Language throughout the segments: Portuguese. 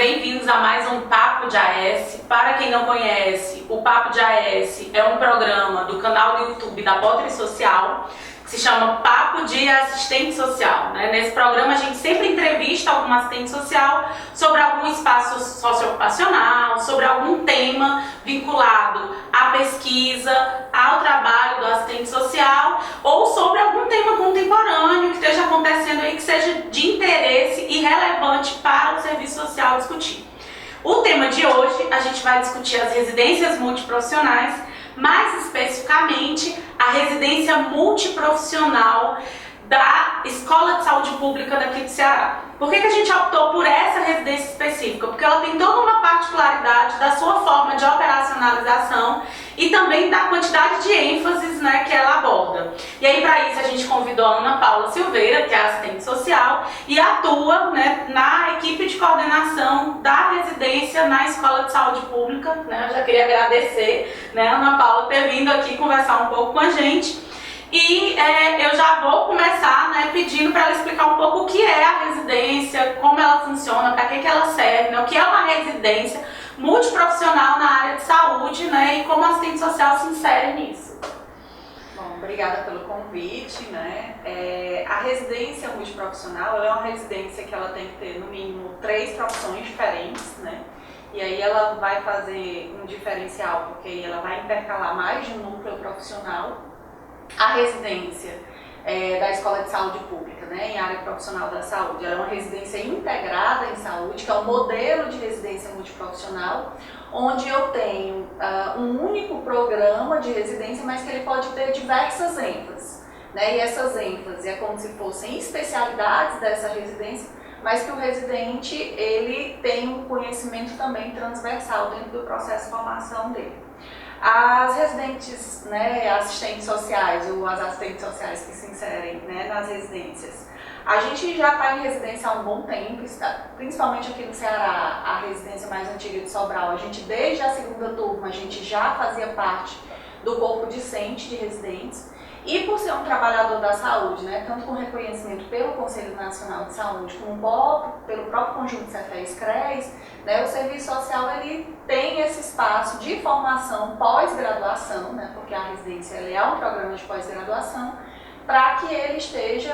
bem-vindos a mais um Papo de AS. Para quem não conhece, o Papo de AS é um programa do canal do YouTube da Potri Social, que se chama Papo de Assistente Social. Nesse programa a gente sempre entrevista algum assistente social sobre algum espaço socioocupacional, sobre algum tema vinculado à pesquisa, ao trabalho do assistente social ou sobre algum tema contemporâneo que esteja acontecendo aí, que seja de interesse e relevante para o serviço social discutir. O tema de hoje a gente vai discutir as residências multiprofissionais, mais especificamente a residência multiprofissional da Escola de Saúde Pública daqui do Ceará. Por que a gente optou por essa residência específica? Porque ela tem toda uma particularidade da sua forma de operacionalização e também da quantidade de ênfases, que ela aborda. E aí, para isso, a gente convidou a Ana Paula Silveira, que é assistente social e atua na equipe de coordenação da residência na Escola de Saúde Pública. Eu já queria agradecer a Ana Paula ter vindo aqui conversar um pouco com a gente. E eu já vou começar pedindo para ela explicar um pouco o que é a residência, como ela funciona, para que ela serve, o que é uma residência multiprofissional na área de saúde e como a assistente social se insere nisso. Bom, obrigada pelo convite. A residência multiprofissional ela é uma residência que ela tem que ter no mínimo 3 profissões diferentes, E aí ela vai fazer um diferencial, porque aí ela vai intercalar mais de um núcleo profissional. A residência da Escola de Saúde Pública, em área profissional da saúde, ela é uma residência integrada em saúde, que é um modelo de residência multiprofissional, onde eu tenho um único programa de residência, mas que ele pode ter diversas ênfases. E essas ênfases é como se fossem especialidades dessa residência, mas que o residente ele tem um conhecimento também transversal dentro do processo de formação dele. As residentes, assistentes sociais ou as assistentes sociais que se inserem nas residências, a gente já está em residência há um bom tempo, principalmente aqui no Ceará, a residência mais antiga de Sobral, a gente desde a segunda turma, a gente já fazia parte do corpo discente de residentes. E por ser um trabalhador da saúde, tanto com reconhecimento pelo Conselho Nacional de Saúde, como pelo próprio conjunto CETES-CRES, o serviço social ele tem esse espaço de formação pós-graduação, porque a residência é um programa de pós-graduação, para que ele esteja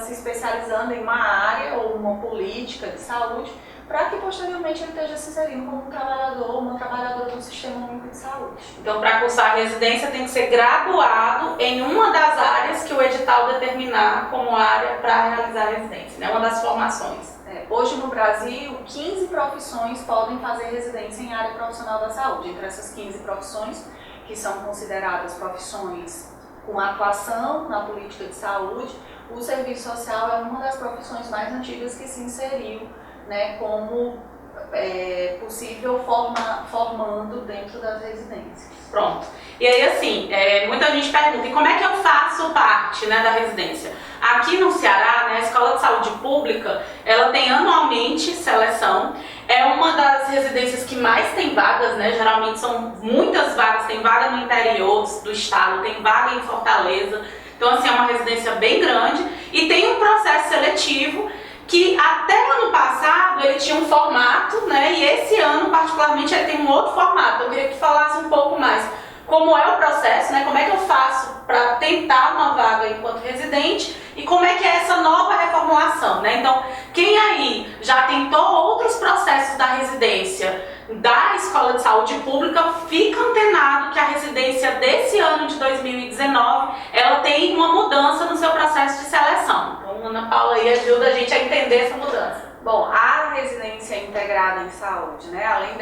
se especializando em uma área ou uma política de saúde, para que posteriormente ele esteja se inserindo como um trabalhador ou uma trabalhadora do Sistema Único de Saúde. Então, para cursar a residência tem que ser graduado em uma das áreas que o edital determinar como área para realizar a residência, uma das formações. Hoje no Brasil, 15 profissões podem fazer residência em área profissional da saúde. Entre essas 15 profissões, que são consideradas profissões com atuação na política de saúde, o serviço social é uma das profissões mais antigas que se inseriu como possível formando dentro das residências. Pronto. E aí assim, muita gente pergunta, e como é que eu faço parte da residência? Aqui no Ceará, a Escola de Saúde Pública, ela tem anualmente seleção, é uma das residências que mais tem vagas, geralmente são muitas vagas, tem vaga no interior do estado, tem vaga em Fortaleza, então assim, é uma residência bem grande e tem um processo seletivo que até ano passado ele tinha um formato, e esse ano particularmente ele tem um outro formato. Eu queria que falasse um pouco mais como é o processo, como é que eu faço para tentar uma vaga enquanto residente e como é que é essa nova reformulação, Então, quem aí já tentou outros processos da residência da Escola de Saúde Pública, fica antenado que a residência desse ano de 2019, ela tem uma mudança no seu processo de seleção. Então, Ana Paula aí ajuda a gente a entender essa mudança. Bom, a residência integrada em saúde, além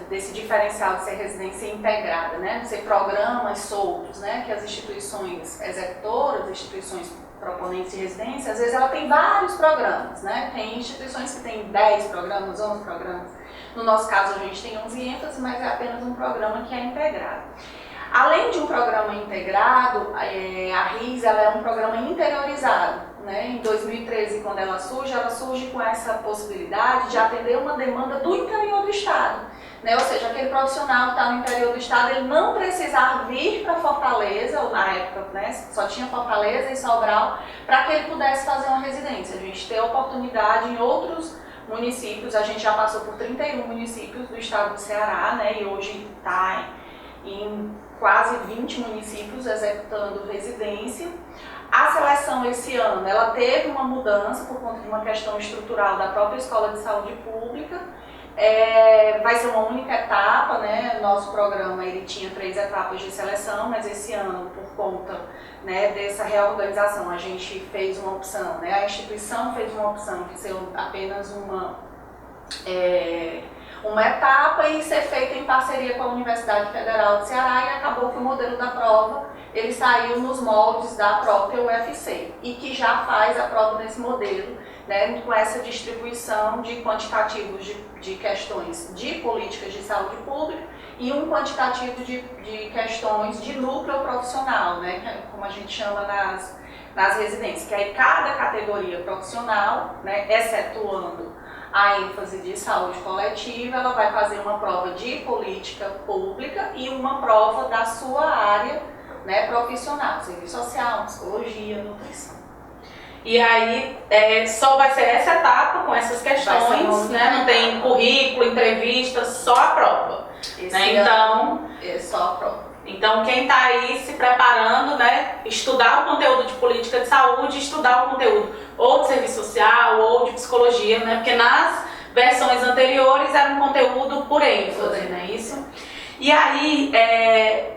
desse diferencial de ser residência integrada, de ser programas soltos, que as instituições executoras, instituições proponentes de residência, às vezes ela tem vários programas, Tem instituições que têm 10 programas, 11 programas. No nosso caso, a gente tem 11 ênfases, mas é apenas um programa que é integrado. Além de um programa integrado, a RIS ela é um programa interiorizado. Em 2013, quando ela surge com essa possibilidade de atender uma demanda do interior do estado. Ou seja, aquele profissional que está no interior do estado, ele não precisar vir para Fortaleza, ou na época só tinha Fortaleza e Sobral, para que ele pudesse fazer uma residência. A gente tem a oportunidade em outros municípios. A gente já passou por 31 municípios do estado do Ceará, né? E hoje está em quase 20 municípios executando residência. A seleção esse ano, ela teve uma mudança por conta de uma questão estrutural da própria Escola de Saúde Pública. Vai ser uma única etapa, né? Nosso programa ele tinha 3 etapas de seleção, mas esse ano, por conta, né, dessa reorganização, a gente fez uma opção, né? A instituição fez uma opção que ser apenas uma etapa e ser feita em parceria com a Universidade Federal do Ceará, e acabou que o modelo da prova ele saiu nos moldes da própria UFC e que já faz a prova nesse modelo, né, com essa distribuição de quantitativos de questões de políticas de saúde pública e um quantitativo de questões de núcleo profissional, né, que é como a gente chama nas residências, que aí cada categoria profissional, né, excetuando a ênfase de saúde coletiva, ela vai fazer uma prova de política pública e uma prova da sua área, né, profissional, serviço social, psicologia, nutrição. E aí só vai ser essa etapa com essas questões, né? Não tem currículo, entrevista, só a prova. Né? Então, é só a prova. Então quem está aí se preparando, né, estudar o conteúdo de política de saúde, estudar o conteúdo ou de serviço social ou de psicologia, né? Porque nas versões anteriores era um conteúdo por ênfase, né? Isso. E aí,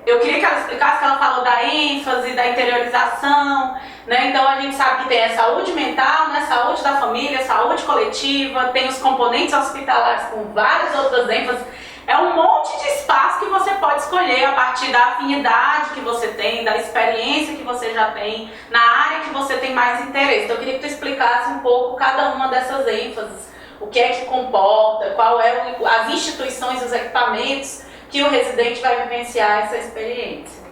eu queria que ela explicasse, que ela falou da ênfase, da interiorização, né? Então a gente sabe que tem a saúde mental, né? Saúde da família, saúde coletiva, tem os componentes hospitalares com várias outras ênfases. É um monte de espaço que você pode escolher a partir da afinidade que você tem, da experiência que você já tem, na área que você tem mais interesse. Então eu queria que tu explicasse um pouco cada uma dessas ênfases, o que é que comporta, qual as instituições, os equipamentos que o residente vai vivenciar essa experiência.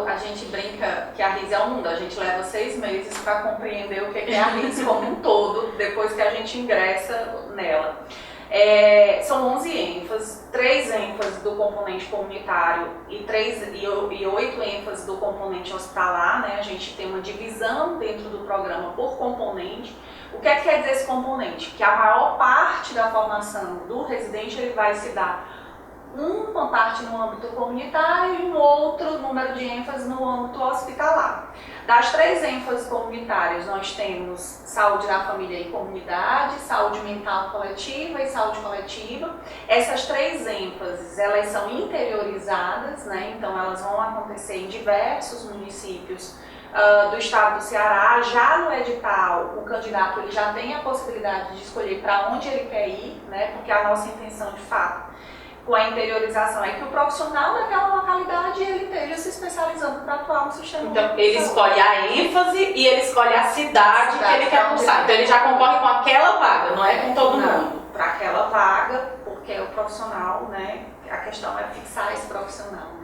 A gente brinca que a RIS é o mundo, a gente leva 6 meses para compreender o que é a RIS como um todo, depois que a gente ingressa nela. São 11 ênfases, 3 ênfases do componente comunitário e 8 ênfases do componente hospitalar, né? A gente tem uma divisão dentro do programa por componente. O que quer dizer esse componente? Que a maior parte da formação do residente ele vai se dar uma parte no âmbito comunitário e um outro número de ênfase no âmbito hospitalar. Das 3 ênfases comunitárias, nós temos saúde da família e comunidade, saúde mental coletiva e saúde coletiva. Essas 3 ênfases, elas são interiorizadas, né? Então elas vão acontecer em diversos municípios do estado do Ceará. Já no edital, o candidato ele já tem a possibilidade de escolher para onde ele quer ir, né? Porque a nossa intenção, de fato, com a interiorização é que o profissional daquela localidade ele esteja se especializando para atuar no sistema. Então ele escolhe a ênfase e ele escolhe a cidade que ele quer cursar. Então ele já concorre com aquela vaga, não é com todo mundo. Para aquela vaga, porque é o profissional, né? A questão é fixar esse profissional, né?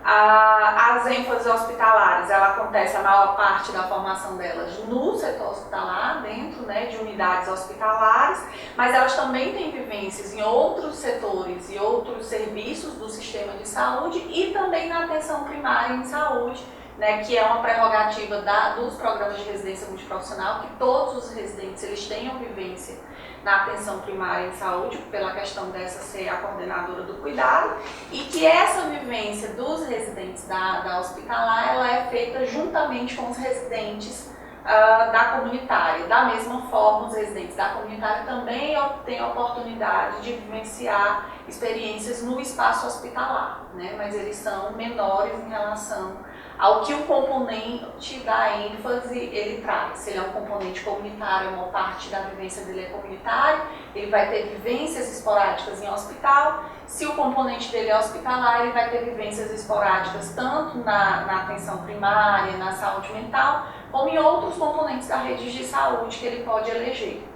As ênfases hospitalares, ela acontece a maior parte da formação delas no setor hospitalar, dentro, né, de unidades hospitalares, mas elas também têm vivências em outros setores e outros serviços do sistema de saúde e também na atenção primária em saúde, né, que é uma prerrogativa dos programas de residência multiprofissional, que todos os residentes eles tenham vivência na atenção primária em saúde, pela questão dessa ser a coordenadora do cuidado, e que essa vivência dos residentes da hospitalar, ela é feita juntamente com os residentes da comunitária. Da mesma forma, os residentes da comunitária também têm a oportunidade de vivenciar experiências no espaço hospitalar, né? Mas eles são menores em relação ao que o componente da ênfase ele traz. Se ele é um componente comunitário, uma parte da vivência dele é comunitária, ele vai ter vivências esporádicas em hospital. Se o componente dele é hospitalar, ele vai ter vivências esporádicas tanto na atenção primária, na saúde mental, como em outros componentes da rede de saúde que ele pode eleger.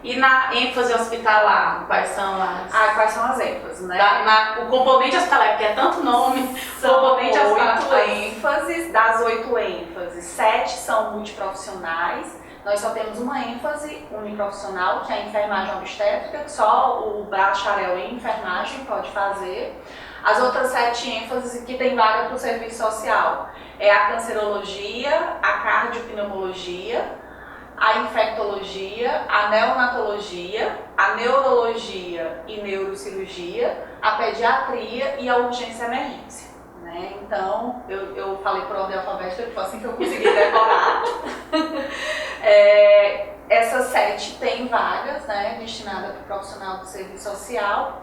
E na ênfase hospitalar, quais são as... quais são as ênfases, né? O componente hospitalar, porque é tanto nome, são 8 hospitalar. ênfases. Das 8 ênfases, 7 são multiprofissionais. Nós só temos uma ênfase uniprofissional, que é a enfermagem obstétrica, que só o bacharel em enfermagem pode fazer. As outras 7 ênfases que tem vaga para o serviço social é a cancerologia, a cardiopneumologia, a infectologia, a neonatologia, a neurologia e neurocirurgia, a pediatria e a urgência e emergência. Né? Então, eu falei por ordem alfabética, que foi assim que eu consegui decorar. Essas 7 têm vagas, né, destinadas para o profissional do serviço social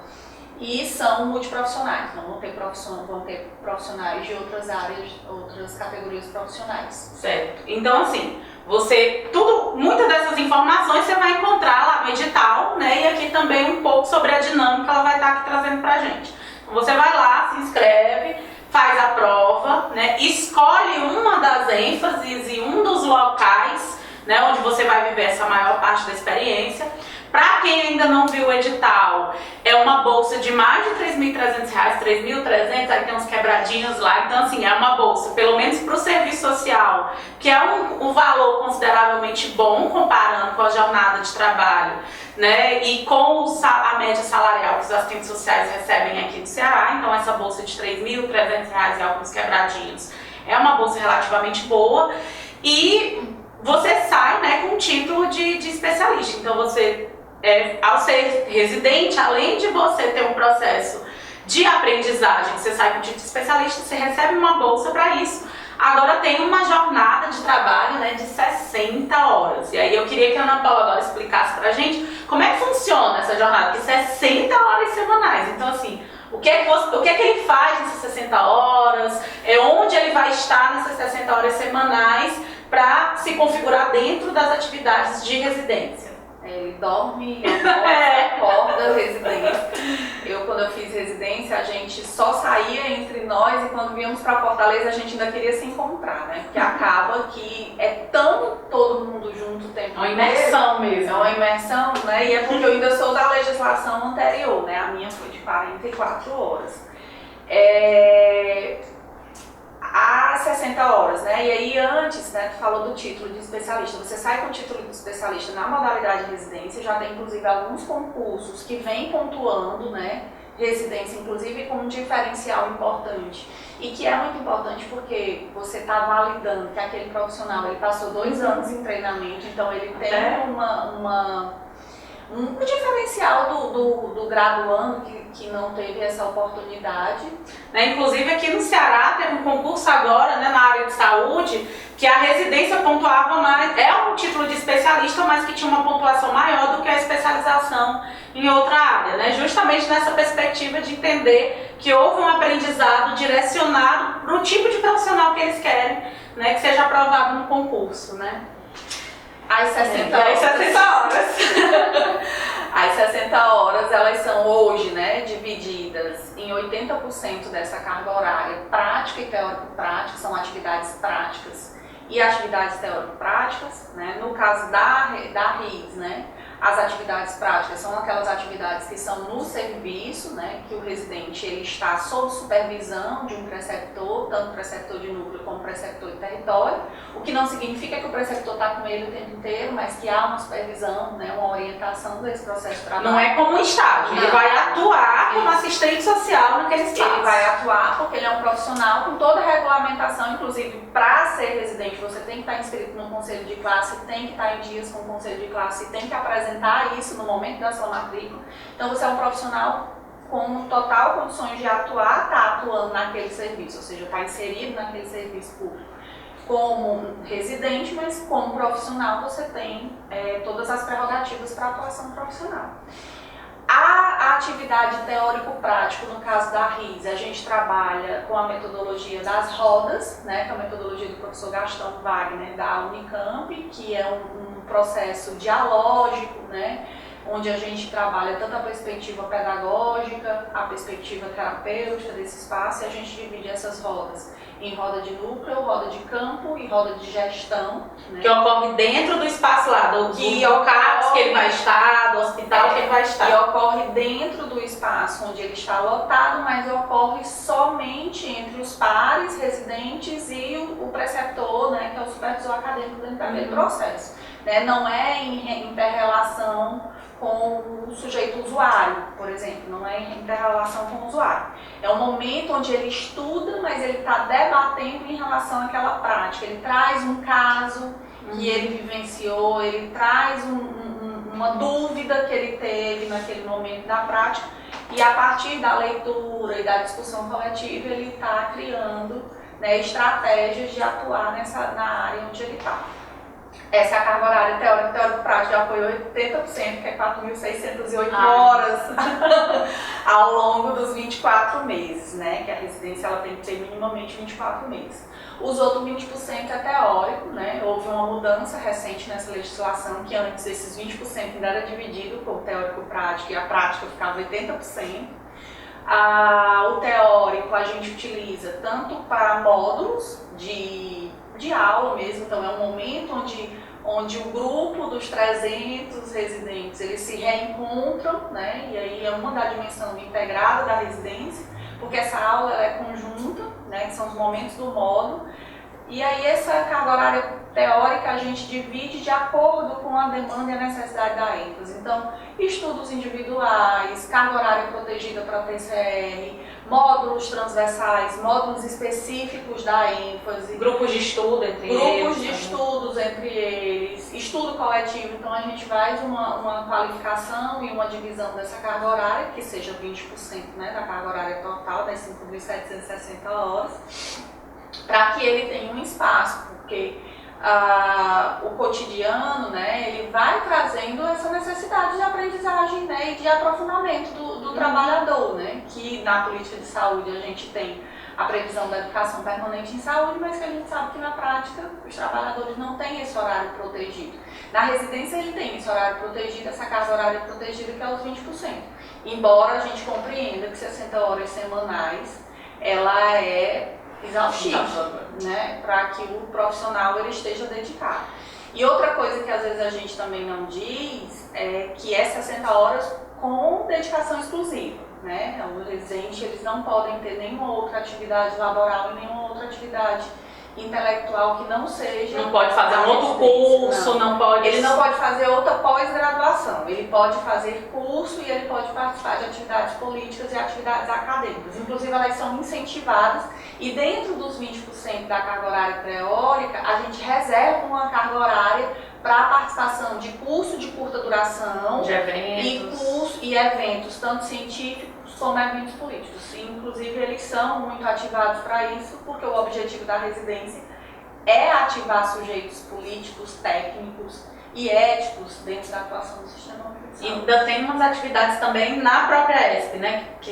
e são multiprofissionais, não vão ter profissionais de outras áreas, outras categorias profissionais. Certo. Então, assim, muitas dessas informações você vai encontrar lá no edital, né, e aqui também um pouco sobre a dinâmica ela vai estar aqui trazendo pra gente. Então, você vai lá, se inscreve, faz a prova, né, escolhe uma das ênfases e um dos locais, né, onde você vai viver essa maior parte da experiência. Para quem ainda não viu o edital, é uma bolsa de mais de R$3.300, 3.300, aí tem uns quebradinhos lá, então assim, é uma bolsa, pelo menos para o serviço social, que é um valor consideravelmente bom, comparando com a jornada de trabalho, né, e com a média salarial que os assistentes sociais recebem aqui no Ceará. Então essa bolsa de R$3.300 e alguns quebradinhos é uma bolsa relativamente boa, e você sai, né, com o título de especialista. Então você, ao ser residente, além de você ter um processo de aprendizagem, você sai com o título de especialista, você recebe uma bolsa para isso. Agora tem uma jornada de trabalho, né, de 60 horas. E aí eu queria que a Ana Paula agora explicasse pra gente como é que funciona essa jornada, de 60 horas semanais. Então assim, o que é que ele faz nessas 60 horas, onde ele vai estar nessas 60 horas semanais para se configurar dentro das atividades de residência. Ele dorme, acorda, residência. Quando eu fiz residência, a gente só saía entre nós, e quando víamos para Fortaleza a gente ainda queria se encontrar, né? Porque acaba que é tão todo mundo junto o tempo inteiro. É uma imersão mesmo. É uma imersão, né? E é porque eu ainda sou da legislação anterior, né? A minha foi de 44 horas. Há 60 horas, né? E aí antes, né, tu falou do título de especialista. Você sai com o título de especialista na modalidade de residência, já tem inclusive alguns concursos que vêm pontuando, né, residência, inclusive com um diferencial importante. E que é muito importante porque você está validando que aquele profissional, ele passou 2 anos em treinamento, então ele tem um diferencial do graduando que não teve essa oportunidade. Né? Inclusive aqui no Ceará teve um concurso agora, né, na área de saúde, que a residência pontuava mais, é um título de especialista, mas que tinha uma pontuação maior do que a especialização em outra área, né? Justamente nessa perspectiva de entender que houve um aprendizado direcionado para o tipo de profissional que eles querem, né, que seja aprovado no concurso, né? As 60 horas. As 60 horas, elas são hoje, né, divididas em 80% dessa carga horária prática e teórico-prática, são atividades práticas e atividades teórico-práticas, né? No caso da RIS, né, as atividades práticas são aquelas atividades que são no serviço, né, que o residente ele está sob supervisão de um preceptor, tanto preceptor de núcleo como preceptor de território, o que não significa que o preceptor está com ele o tempo inteiro, mas que há uma supervisão, né, uma orientação desse processo de trabalho. Não é como um estágio, ele vai atuar como assistente social naquele espaço. Ele vai atuar porque ele é um profissional com toda a regulamentação, inclusive para ser residente você tem que estar inscrito no conselho de classe, tem que estar em dias com o conselho de classe, tem que apresentar isso no momento da sua matrícula. Então você é um profissional com total condições de atuar, está atuando naquele serviço, ou seja, está inserido naquele serviço público como residente, mas como profissional você tem todas as prerrogativas para atuação profissional. A atividade teórico-prático, no caso da RIS, a gente trabalha com a metodologia das rodas, né, que é a metodologia do professor Gastão Wagner da Unicamp, que é um processo dialógico, né, onde a gente trabalha tanto a perspectiva pedagógica, a perspectiva terapêutica desse espaço, e a gente divide essas rodas em roda de núcleo, roda de campo e roda de gestão. Né? Que ocorre dentro do espaço lá, do CAPS que ele vai estar, do hospital que ele vai estar. E ocorre dentro do espaço onde ele está lotado, mas ocorre somente entre os pares, residentes e o preceptor, né, que é o supervisor acadêmico dentro daquele processo. Né? Não é em inter-relação com o sujeito usuário, por exemplo, não é em inter-relação com o usuário. É um momento onde ele estuda, mas ele está debatendo em relação àquela prática. Ele traz um caso que ele vivenciou, ele traz uma dúvida que ele teve naquele momento da prática, e a partir da leitura e da discussão coletiva ele está criando, né, estratégias de atuar na área onde ele está. Essa é a carga horária teórico-prática, já foi 80%, que é 4.608 horas ao longo dos 24 meses, né? Que a residência ela tem que ter minimamente 24 meses. Os outros 20% é teórico, né? Houve uma mudança recente nessa legislação, que antes esses 20% ainda era dividido por teórico-prático e a prática ficava 80%. O teórico a gente utiliza tanto para módulos de aula mesmo, então é um momento onde o grupo dos 300 residentes eles se reencontram, né? E aí é uma da dimensão integrada da residência, porque essa aula ela é conjunta, né? Que são os momentos do módulo. E aí essa carga horária teórica a gente divide de acordo com a demanda e a necessidade da ênfase. Então, estudos individuais, carga horária protegida para TCR, módulos transversais, módulos específicos da ênfase, grupos de estudo entre eles, estudo coletivo. Então a gente faz uma qualificação e uma divisão dessa carga horária, que seja 20%, né, da carga horária total, das 5.760 horas, para que ele tenha um espaço, porque o cotidiano, né, ele vai trazendo essa necessidade de aprendizagem, né, e de aprofundamento do trabalhador, né, que na política de saúde a gente tem a previsão da educação permanente em saúde, mas que a gente sabe que na prática os trabalhadores não têm esse horário protegido. Na residência ele tem esse horário protegido, essa carga horária protegida, que é os 20%. Embora a gente compreenda que 60 horas semanais, ela é exaustiva, né, para que o profissional ele esteja dedicado. E outra coisa que às vezes a gente também não diz é que é 60 horas com dedicação exclusiva, né? Os residentes eles não podem ter nenhuma outra atividade laboral e nenhuma outra atividade intelectual que não seja... Não pode fazer um outro curso, não pode... Ele não pode fazer outra pós-graduação, ele pode fazer curso e ele pode participar de atividades políticas e atividades acadêmicas. Inclusive elas são incentivadas e dentro dos 20% da carga horária teórica, a gente reserva uma carga horária para a participação de curso de curta duração de eventos. E eventos, tanto científicos como eventos políticos. Inclusive, eles são muito ativados para isso, porque o objetivo da residência é ativar sujeitos políticos, técnicos e éticos dentro da atuação do sistema único de saúde. E ainda tem umas atividades também na própria ESP, né? Que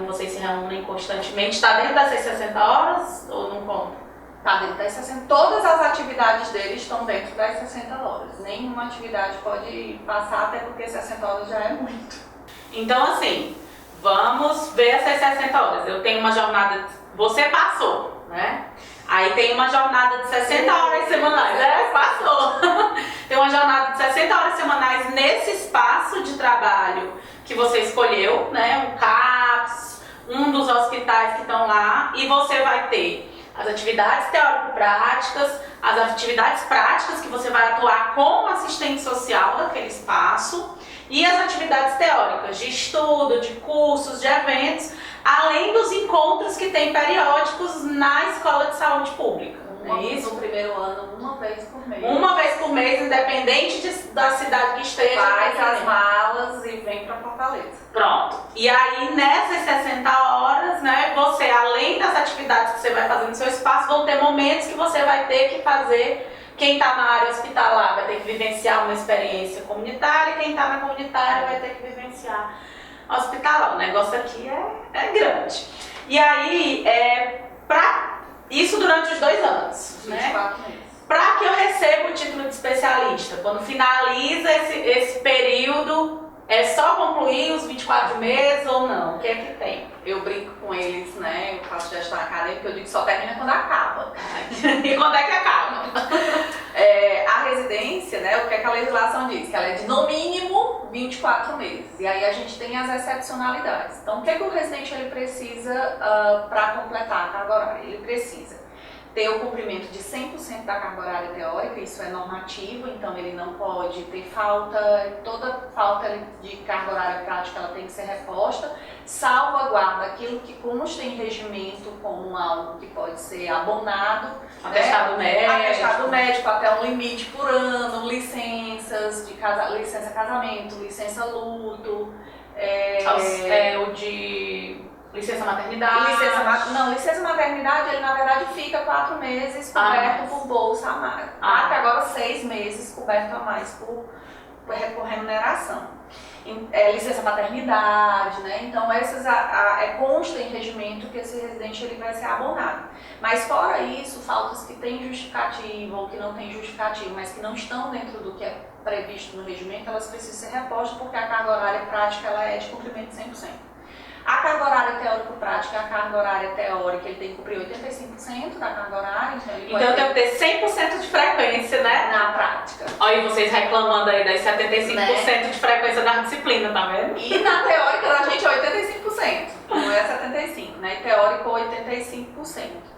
vocês se reúnem constantemente. Está dentro dessas 60 horas ou não conta? Está dentro das 60, todas as atividades deles estão dentro das 60 horas. Nenhuma atividade pode passar, até porque 60 horas já é muito. Então, assim, vamos ver essas 60 horas. Eu tenho uma jornada, você passou, né? Aí tem uma jornada de 60 horas semanais, né? Passou. Tem uma jornada de 60 horas semanais nesse espaço de trabalho que você escolheu, né? O CAPS, um dos hospitais que estão lá, e você vai ter as atividades teórico-práticas, as atividades práticas que você vai atuar como assistente social daquele espaço e as atividades teóricas de estudo, de cursos, de eventos, além dos encontros que tem periódicos na Escola de Saúde Pública. Isso no primeiro ano, uma vez por mês. Uma vez por mês, independente da cidade que esteja. Faz as malas e vem para Fortaleza. Pronto. E aí, nessas 60 horas, né, você, além das atividades que você vai fazer no seu espaço, vão ter momentos que você vai ter que fazer. Quem está na área hospitalar vai ter que vivenciar uma experiência comunitária, quem está na comunitária vai ter que vivenciar a hospitalar. O negócio aqui é grande. E aí, isso durante os 2 anos, 24 meses. Para que eu receba o título de especialista? Quando finaliza esse período, é só concluir os 24 meses ou não? O que é que tem? Eu brinco com eles, né? Eu faço gestão acadêmica, eu digo que só termina quando acaba. E quando é que acaba? A residência, né? O que é que a legislação diz? Que ela é de no mínimo 24 meses. E aí a gente tem as excepcionalidades. Então, o que é que o residente ele precisa para completar a carga horária? Ele precisa ter o cumprimento de 100% da carga horária teórica, isso é normativo, então ele não pode ter falta, toda falta de carga horária prática ela tem que ser reposta, salvaguarda aquilo que consta em regimento como algo que pode ser abonado, Atestado médico. Atestado médico até um limite por ano, licenças de licença casamento, licença luto, o de licença maternidade. Licença maternidade, ele na verdade fica 4 meses coberto por bolsa a mais. Até agora 6 meses coberto a mais por remuneração. Licença maternidade, né? Então essas consta em regimento que esse residente ele vai ser abonado. Mas fora isso, faltas que têm justificativa ou que não têm justificativa, mas que não estão dentro do que é previsto no regimento, elas precisam ser repostas porque a carga horária prática ela é de cumprimento 100%. A carga horária teórico-prática, a carga horária teórica, ele tem que cumprir 85% da carga horária. Então eu tenho que ter 100% de frequência, né? Na prática. Olha vocês reclamando aí das 75% de frequência da disciplina, tá vendo? E na teórica da gente é 85%, não é 75%, né? Teórico 85%.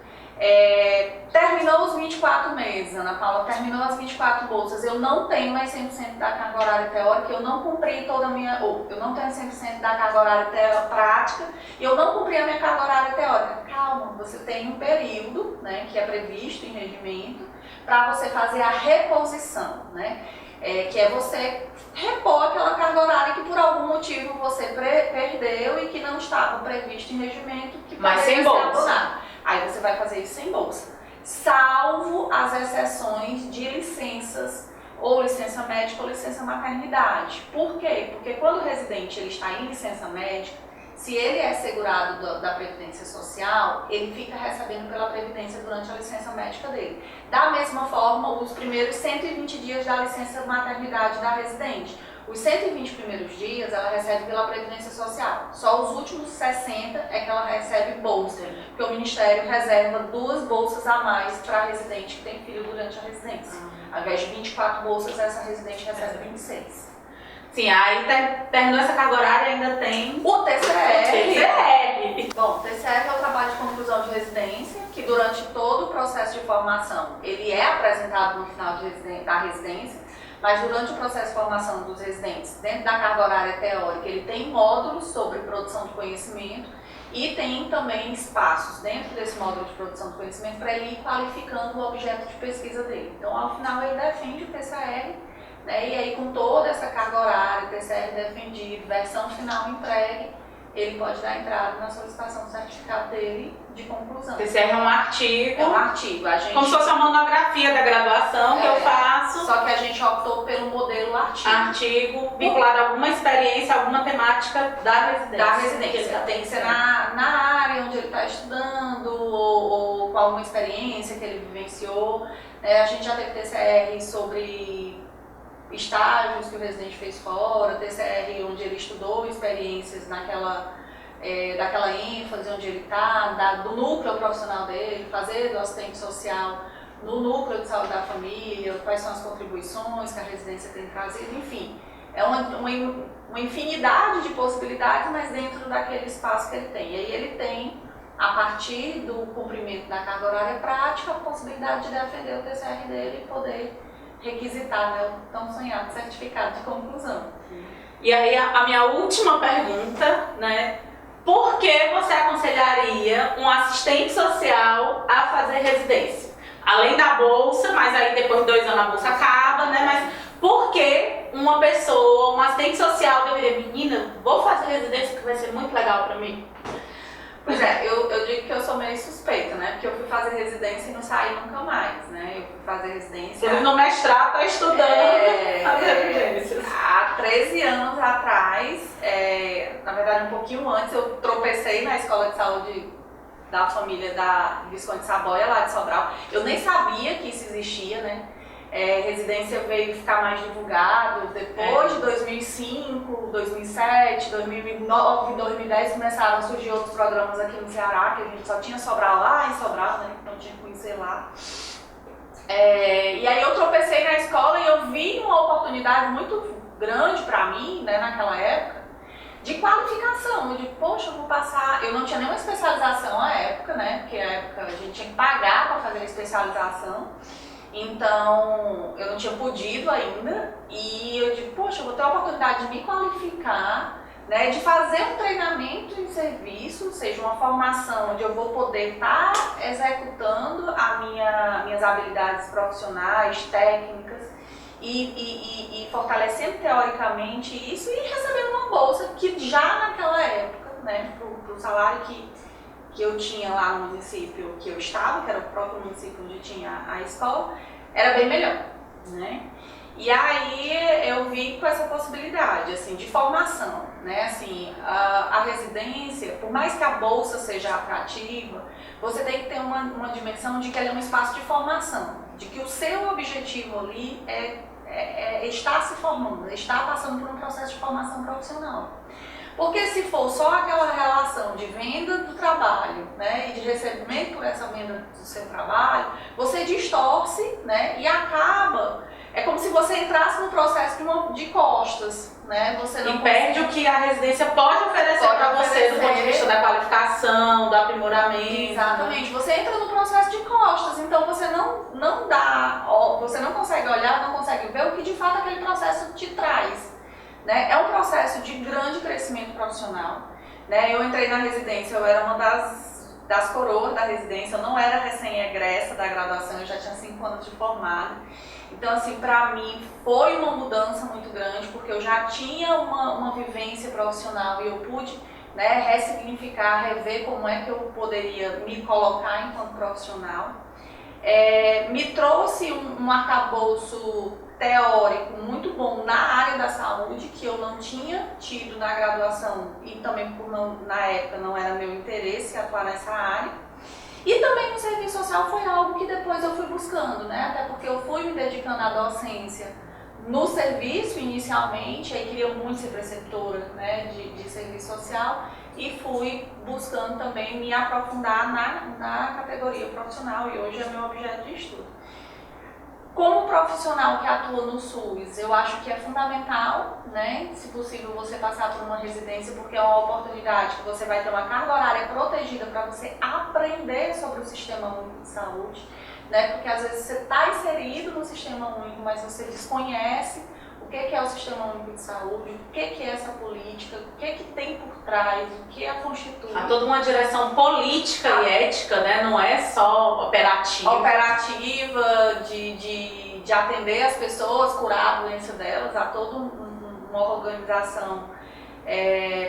Terminou os 24 meses, Ana Paula, terminou as 24 bolsas, eu não tenho mais 100% da carga horária teórica, eu não cumpri toda a minha, eu não tenho 100% da carga horária prática e eu não cumpri a minha carga horária teórica. Calma, você tem um período, né, que é previsto em regimento para você fazer a reposição, né? Que é você repor aquela carga horária que por algum motivo você perdeu e que não estava previsto em regimento, que mas sem bolsa. Aí você vai fazer isso sem bolsa, salvo as exceções de licenças, ou licença médica ou licença maternidade. Por quê? Porque quando o residente ele está em licença médica, se ele é segurado da Previdência Social, ele fica recebendo pela Previdência durante a licença médica dele. Da mesma forma, os primeiros 120 dias da licença maternidade da residente. Os 120 primeiros dias ela recebe pela Previdência Social. Só os últimos 60 é que ela recebe bolsa, porque o Ministério reserva 2 bolsas a mais para a residente que tem filho durante a residência. Ao invés de 24 bolsas, essa residente recebe 26. Sim, aí terminou essa carga horária ainda tem o TCR. Bom, o TCR é o trabalho de conclusão de residência, que durante todo o processo de formação ele é apresentado no final da residência. Mas durante o processo de formação dos residentes, dentro da carga horária teórica, ele tem módulos sobre produção de conhecimento e tem também espaços dentro desse módulo de produção de conhecimento para ele ir qualificando o objeto de pesquisa dele. Então, ao final, ele defende o TCR, né? E aí, com toda essa carga horária, TCR defendido, versão final entregue, ele pode dar entrada na solicitação do certificado dele de conclusão. TCR é um artigo. É um artigo. A gente... Como se fosse uma monografia da graduação que eu faço. Só que a gente optou pelo modelo artigo. Artigo vinculado a alguma experiência, alguma temática da residência. Da residência. Tem que ser na área onde ele está estudando ou com alguma experiência que ele vivenciou. A gente já teve TCR sobre estágios que o residente fez fora, TCR onde ele estudou experiências daquela ênfase onde ele está, do núcleo profissional dele, fazer do assistente social no núcleo de saúde da família, quais são as contribuições que a residência tem trazido, enfim. É uma infinidade de possibilidades, mas dentro daquele espaço que ele tem. E aí ele tem, a partir do cumprimento da carga horária prática, a possibilidade de defender o TCR dele e poder requisitar, né, o tão sonhado certificado de conclusão. E aí a minha última pergunta, né? Por que você aconselharia um assistente social a fazer residência? Além da bolsa, mas aí depois de 2 anos a bolsa acaba, né? Mas por que uma pessoa, um assistente social deveria, menina, vou fazer residência que vai ser muito legal pra mim? Pois é, eu digo que eu sou meio suspeita, né? Porque eu fui fazer residência e não saí nunca mais, né? Eu fui fazer residência... Você no mestrado tá estudando fazer residências. Há 13 anos atrás, na verdade um pouquinho antes, eu tropecei na escola de saúde da família da Visconde Saboia, lá de Sobral. Eu nem sabia que isso existia, né? Residência veio ficar mais divulgado depois de 2005, 2007, 2009, 2010 começaram a surgir outros programas aqui no Ceará, que a gente só tinha Sobral lá em Sobral, né? Não tinha que conhecer lá. E aí eu tropecei na escola e eu vi uma oportunidade muito grande para mim, né, naquela época, de qualificação. Eu digo, poxa, eu vou passar... Eu não tinha nenhuma especialização à época, né? Porque na época a gente tinha que pagar para fazer a especialização. Então, eu não tinha podido ainda. E eu digo, poxa, eu vou ter a oportunidade de me qualificar, né, de fazer um treinamento em serviço, ou seja, uma formação onde eu vou poder estar executando minhas habilidades profissionais, técnicas e fortalecendo teoricamente isso e recebendo uma bolsa que já naquela época, né, pro salário que eu tinha lá no município que eu estava, que era o próprio município onde tinha a escola, era bem melhor, né? E aí eu vi com essa possibilidade, assim, de formação, né, assim, a residência, por mais que a bolsa seja atrativa, você tem que ter uma dimensão de que ela é um espaço de formação, de que o seu objetivo ali é estar se formando, estar passando por um processo de formação profissional. Porque se for só aquela relação de venda do trabalho, né, e de recebimento por essa venda do seu trabalho, você distorce, né, e acaba... É como se você entrasse no processo de costas, né? Você não perde o que a residência pode oferecer para você do ponto de vista da qualificação, do aprimoramento. Exatamente. Você entra no processo de costas, então você você não consegue olhar, não consegue ver o que de fato aquele processo te traz, né? É um processo de grande crescimento profissional, né? Eu entrei na residência, eu era uma das coroas da residência, eu não era recém-egressa da graduação, eu já tinha 5 anos de formada. Então, assim, para mim foi uma mudança muito grande, porque eu já tinha uma vivência profissional e eu pude, né, ressignificar, rever como é que eu poderia me colocar enquanto profissional. Me trouxe um arcabouço teórico muito bom na área da saúde, que eu não tinha tido na graduação e também na época não era meu interesse atuar nessa área. E também no serviço social foi algo que depois eu fui buscando, né? Até porque eu fui me dedicando à docência no serviço inicialmente, aí queria muito ser preceptora, né, de serviço social, e fui buscando também me aprofundar na categoria profissional, e hoje é meu objeto de estudo. Como profissional que atua no SUS, eu acho que é fundamental, né, se possível, você passar por uma residência, porque é uma oportunidade que você vai ter uma carga horária protegida para você aprender sobre o Sistema Único de Saúde, né, porque às vezes você está inserido no Sistema Único, mas você desconhece o que é o Sistema Único de Saúde, o que é essa política, o que tem por trás, o que a constitui. Há toda uma direção política e ética, né? Não é só operativa. Operativa, de atender as pessoas, curar a doença delas, há toda uma organização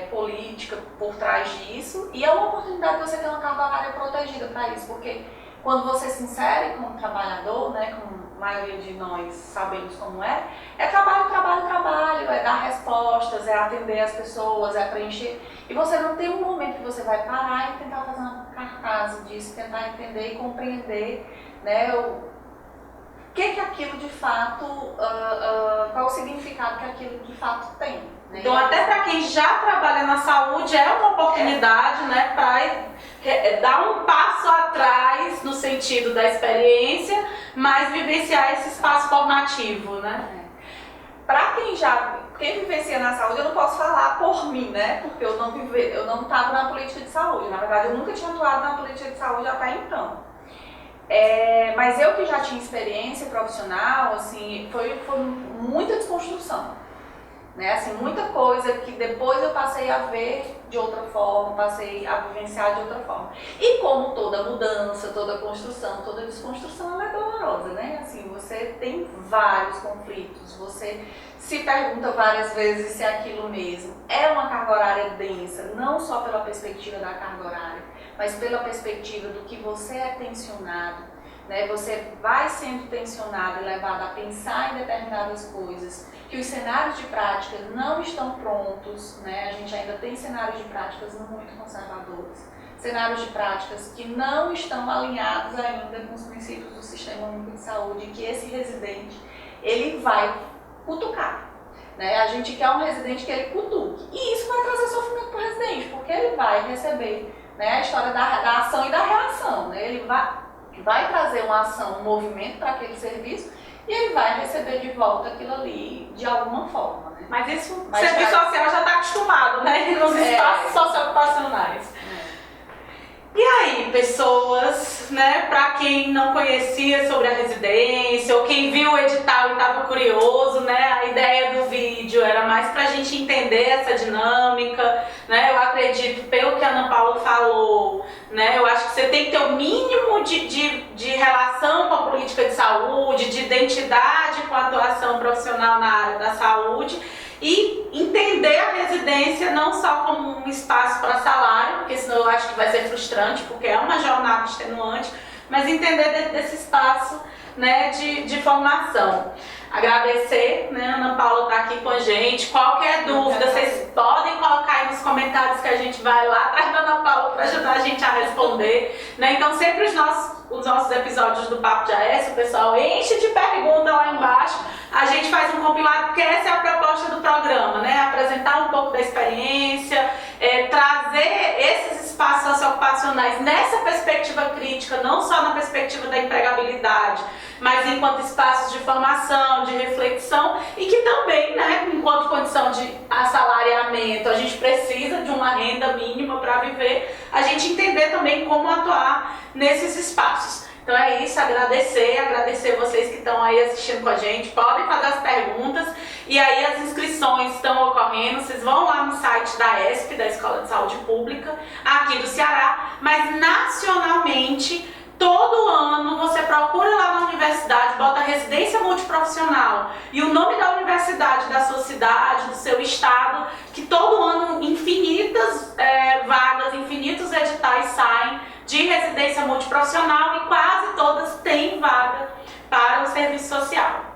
política por trás disso. E é uma oportunidade de você ter uma carga horária protegida para isso, porque quando você se insere como trabalhador, né, como a maioria de nós sabemos como é trabalho, trabalho, trabalho, é dar respostas, é atender as pessoas, é preencher. E você não tem um momento que você vai parar e tentar fazer uma cartaz disso, tentar entender e compreender, né, o que aquilo de fato, qual o significado que aquilo de fato tem. Né? Então, até para quem já trabalha na saúde, é uma oportunidade, né, para dar um passo atrás no sentido da experiência, mas vivenciar esse espaço formativo, né? Para quem vivencia na saúde, eu não posso falar por mim, né? Porque eu não estava na política de saúde. Na verdade, eu nunca tinha atuado na política de saúde até então. Mas eu que já tinha experiência profissional, assim, foi muita desconstrução. Né? Assim, muita coisa que depois eu passei a ver de outra forma, passei a vivenciar de outra forma. E como toda mudança, toda construção, toda desconstrução, ela é dolorosa, né? Assim, você tem vários conflitos, você se pergunta várias vezes se é aquilo mesmo. É uma carga horária densa, não só pela perspectiva da carga horária, mas pela perspectiva do que você é tensionado. Né, você vai sendo tensionado e levado a pensar em determinadas coisas, que os cenários de prática não estão prontos, né? A gente ainda tem cenários de práticas muito conservadores, cenários de práticas que não estão alinhados ainda com os princípios do Sistema Único de Saúde, que esse residente, ele vai cutucar. Né? A gente quer um residente que ele cutuque, e isso vai trazer sofrimento para o residente, porque ele vai receber, né, a história da ação e da reação, né? Ele vai trazer uma ação, um movimento para aquele serviço e ele vai receber de volta aquilo ali de alguma forma. Né? Mas isso o serviço social já está acostumado, né? nos espaços socioocupacionais. E aí, pessoas, né, para quem não conhecia sobre a residência, ou quem viu o edital e estava curioso, né, a ideia do vídeo era mais para a gente entender essa dinâmica, né, eu acredito, pelo que a Ana Paula falou, né, eu acho que você tem que ter o mínimo de relação com a política de saúde, de identidade com a atuação profissional na área da saúde, e entender a residência não só como um espaço para salário, porque senão eu acho que vai ser frustrante, porque é uma jornada extenuante, mas entender desse espaço, né, de formação. Agradecer, né, a Ana Paula está aqui com a gente. Qualquer dúvida, vocês podem colocar aí nos comentários que a gente vai lá atrás da Ana Paula para ajudar a gente a responder, né? Então sempre os nossos episódios do Papo de AS, o pessoal enche de perguntas lá embaixo. A gente faz um compilado, porque essa é a proposta do programa, né? Apresentar um pouco da experiência, trazer esses espaços socioocupacionais nessa perspectiva crítica, não só na perspectiva da empregabilidade, mas enquanto espaços de formação, de reflexão, e que também, né, enquanto condição de assalariamento, a gente precisa de uma renda mínima para viver, a gente entender também como atuar nesses espaços. Então é isso, agradecer vocês que estão aí assistindo com a gente, podem fazer as perguntas, e aí as inscrições estão ocorrendo, vocês vão lá no site da ESP, da Escola de Saúde Pública, aqui do Ceará, mas nacionalmente, todo ano você procura lá na universidade, bota residência multiprofissional e o nome da universidade, da sua cidade, do seu estado, que todo ano infinitas vagas, infinitos editais saem de residência multiprofissional e quase todas têm vaga para o serviço social.